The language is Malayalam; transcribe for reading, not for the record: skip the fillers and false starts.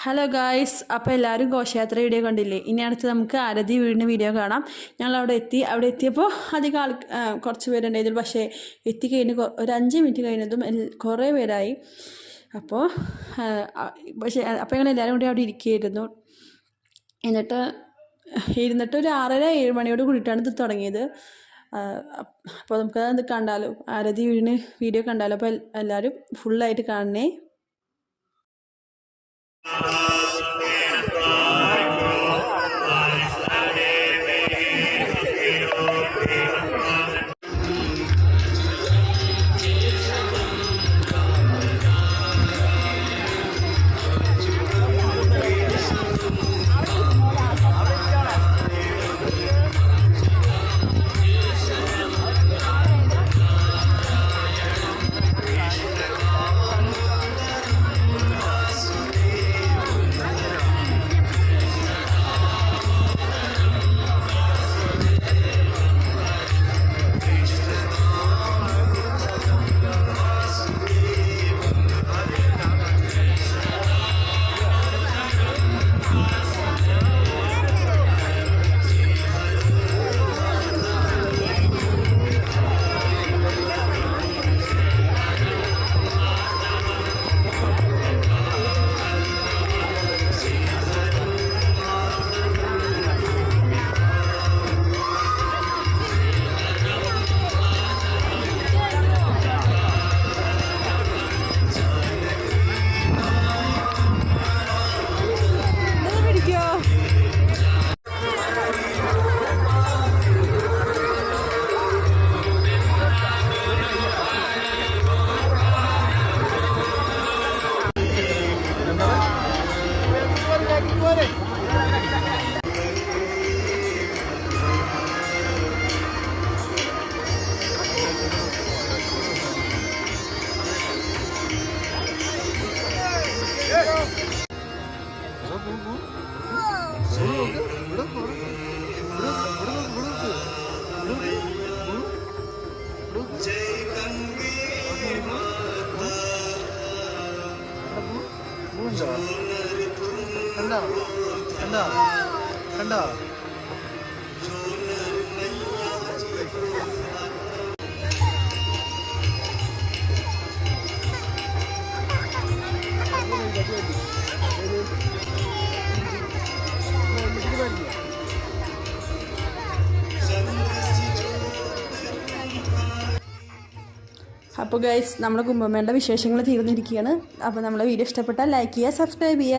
ഹലോ ഗായ്സ്, അപ്പോൾ എല്ലാവരും ഘോഷയാത്ര വീഡിയോ കണ്ടില്ലേ? ഇനി അടുത്ത് നമുക്ക് ആരതി വീടിന് വീഡിയോ കാണാം. ഞങ്ങൾ അവിടെ എത്തിയപ്പോൾ അധികം കുറച്ച് പേരുണ്ടായിരുന്നു. പക്ഷേ എത്തിക്കഴിഞ്ഞ് ഒരു 5 മിനിറ്റ് കഴിഞ്ഞതും കുറേ പേരായി. അപ്പോൾ ഞങ്ങൾ എല്ലാവരും കൂടി അവിടെ ഇരിക്കുകയായിരുന്നു. ഇരുന്നിട്ട് ഒരു 6:30-7 മണിയോട് കൂടിയിട്ടാണ് ഇത് തുടങ്ങിയത്. അപ്പോൾ നമുക്കത് കണ്ടാലോ, ആരതി വീടിന് വീഡിയോ കണ്ടാലോ. അപ്പോൾ എല്ലാവരും ഫുള്ളായിട്ട് കാണണേ. കണ്ടോ അപ്പോൾ ഗൈസ്, നമ്മുടെ കുംഭമേളയുടെ വിശേഷങ്ങൾ തീർന്നിരിക്കുകയാണ്. അപ്പോൾ നമ്മളെ വീഡിയോ ഇഷ്ടപ്പെട്ടാൽ ലൈക്ക് ചെയ്യുക, സബ്സ്ക്രൈബ് ചെയ്യുക.